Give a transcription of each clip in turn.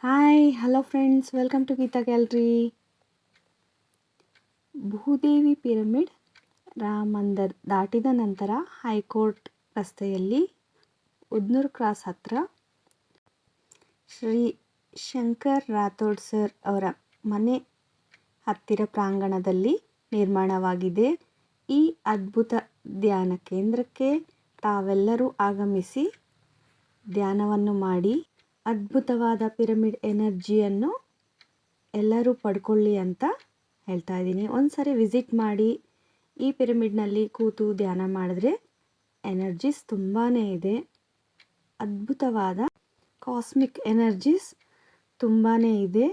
Hi hello friends, welcome to Geetha gallery. Bhudevi pyramid Rama Mandir ದಾಟಿದ ನಂತರ high court ರಸ್ತೆಯಲ್ಲಿ ಉದ್ನೂರು ಕ್ರಾಸ್ ಹತ್ರ ಶ್ರೀ ಶಂಕರ್ ರಾಥೋಡ್ ಸರ್ ಅವರ ಮನೆ ಹತ್ತಿರ ಪ್ರಾಂಗಣದಲ್ಲಿ ನಿರ್ಮಾಣವಾಗಿದೆ. ಈ ಅದ್ಭುತ ಧ್ಯಾನ ಕೇಂದ್ರಕ್ಕೆ ತಾವೆಲ್ಲರೂ ಆಗಮಿಸಿ ಧ್ಯಾನವನ್ನು ಮಾಡಿ ಅದ್ಭುತವಾದ ಪಿರಮಿಡ್ ಎನರ್ಜಿಯನ್ನು ಎಲ್ಲರೂ ಪಡ್ಕೊಳ್ಳಿ ಅಂತ ಹೇಳ್ತಾ ಇದ್ದೀನಿ. ಒಂದ್ಸರಿ ವಿಸಿಟ್ ಮಾಡಿ. ಈ ಪಿರಮಿಡ್ನಲ್ಲಿ ಕೂತು ಧ್ಯಾನ ಮಾಡಿದ್ರೆ ಎನರ್ಜೀಸ್ ತುಂಬಾ ಇದೆ. ಅದ್ಭುತವಾದ ಕಾಸ್ಮಿಕ್ ಎನರ್ಜೀಸ್ ತುಂಬಾ ಇದೆ.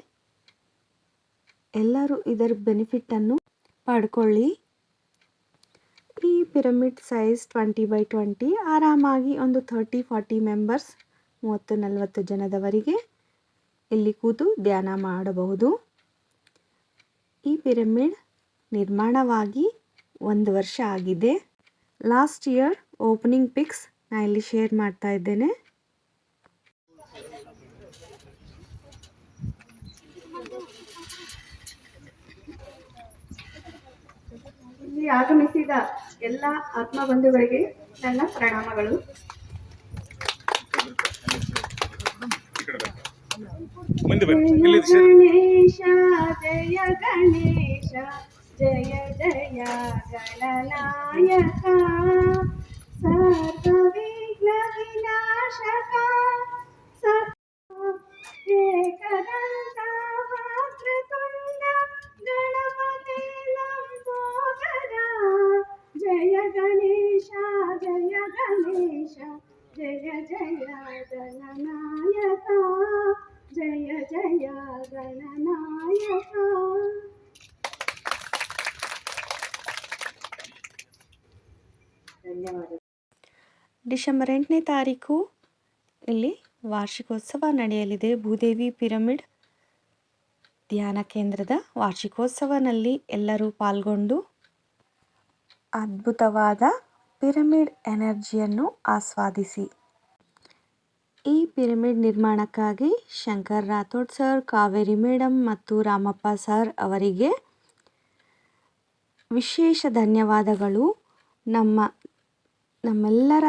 ಎಲ್ಲರೂ ಇದರ ಬೆನಿಫಿಟ್ಟನ್ನು ಪಡ್ಕೊಳ್ಳಿ. ಈ ಪಿರಮಿಡ್ ಸೈಜ್ 20x20, ಆರಾಮಾಗಿ ಒಂದು 30-40 ಮೆಂಬರ್ಸ್, 30-40 ಜನದವರೆಗೆ ಇಲ್ಲಿ ಕೂತು ಧ್ಯಾನ ಮಾಡಬಹುದು. ಈ ಪಿರಮಿಡ್ ನಿರ್ಮಾಣವಾಗಿ 1 ವರ್ಷ ಆಗಿದೆ. ಲಾಸ್ಟ್ ಇಯರ್ ಓಪನಿಂಗ್ ಪಿಕ್ಸ್ ನಾನು ಇಲ್ಲಿ ಶೇರ್ ಮಾಡ್ತಾ ಇದ್ದೇನೆ. ಇಲ್ಲಿ ಆಗಮಿಸಿದ ಎಲ್ಲ ಆತ್ಮ ಬಂಧುಗಳಿಗೆ ನನ್ನ ಪ್ರಣಾಮಗಳು. ಗಣೇಶ ಜಯ ಗಣೇಶ, ಜಯ ಜಯ ಗಣನಾಯಕ, ಸರ್ವ ವಿಘ್ನ ವಿನಾಶಕ, ಏಕದಂತ ವಕ್ರತುಂಡ ಗಣಪತಿ ಲಂಬೋದರ, ಜಯ ಗಣೇಶ ಜಯ ಗಣೇಶ, ಜಯ ಜಯ ಗಣನಾಯಕ, ಜಯ ಜಯ ಗಣನಾಯಕ. ಧನ್ಯವಾದ. ಡಿಸೆಂಬರ್ 8ನೇ ತಾರೀಕು ಇಲ್ಲಿ ವಾರ್ಷಿಕೋತ್ಸವ ನಡೆಯಲಿದೆ. ಭೂದೇವಿ ಪಿರಮಿಡ್ ಧ್ಯಾನ ಕೇಂದ್ರದ ವಾರ್ಷಿಕೋತ್ಸವನಲ್ಲಿ ಎಲ್ಲರೂ ಪಾಲ್ಗೊಂಡು ಅದ್ಭುತವಾದ ಪಿರಮಿಡ್ ಎನರ್ಜಿಯನ್ನು ಆಸ್ವಾದಿಸಿ. ಈ ಪಿರಮಿಡ್ ನಿರ್ಮಾಣಕ್ಕಾಗಿ ಶಂಕರ್ ರಾಥೋಡ್ ಸರ್, ಕಾವೇರಿ ಮೇಡಮ್ ಮತ್ತು ರಾಮಪ್ಪ ಸರ್ ಅವರಿಗೆ ವಿಶೇಷ ಧನ್ಯವಾದಗಳು. ನಮ್ಮೆಲ್ಲರ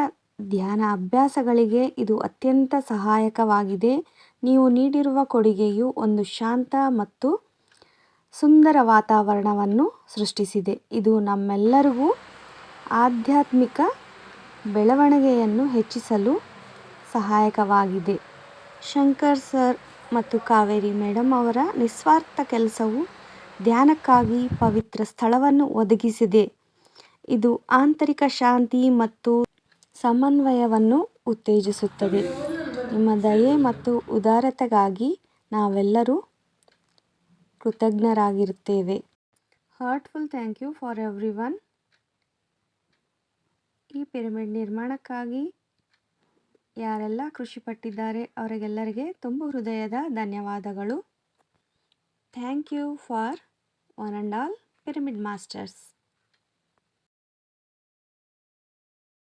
ಧ್ಯಾನ ಅಭ್ಯಾಸಗಳಿಗೆ ಇದು ಅತ್ಯಂತ ಸಹಾಯಕವಾಗಿದೆ. ನೀವು ನೀಡಿರುವ ಕೊಡುಗೆಯು ಒಂದು ಶಾಂತ ಮತ್ತು ಸುಂದರ ವಾತಾವರಣವನ್ನು ಸೃಷ್ಟಿಸಿದೆ. ಇದು ನಮ್ಮೆಲ್ಲರಿಗೂ ಆಧ್ಯಾತ್ಮಿಕ ಬೆಳವಣಿಗೆಯನ್ನು ಹೆಚ್ಚಿಸಲು ಸಹಾಯಕವಾಗಿದೆ. ಶಂಕರ್ ಸರ್ ಮತ್ತು ಕಾವೇರಿ ಮೇಡಮ್ ಅವರ ನಿಸ್ವಾರ್ಥ ಕೆಲಸವು ಧ್ಯಾನಕ್ಕಾಗಿ ಪವಿತ್ರ ಸ್ಥಳವನ್ನು ಒದಗಿಸಿದೆ. ಇದು ಆಂತರಿಕ ಶಾಂತಿ ಮತ್ತು ಸಮನ್ವಯವನ್ನು ಉತ್ತೇಜಿಸುತ್ತದೆ. ನಿಮ್ಮ ದಯೆ ಮತ್ತು ಉದಾರತೆಗಾಗಿ ನಾವೆಲ್ಲರೂ ಕೃತಜ್ಞರಾಗಿರುತ್ತೇವೆ. Heartful thank you for everyone. ಈ ಪಿರಮಿಡ್ ನಿರ್ಮಾಣಕ್ಕಾಗಿ ಯಾರೆಲ್ಲ ಕೃಷಿಪಟ್ಟಿದ್ದಾರೆ ಅವರಿಗೆಲ್ಲರಿಗೆ ತುಂಬ ಹೃದಯದ ಧನ್ಯವಾದಗಳು. Thank you for one and all pyramid masters.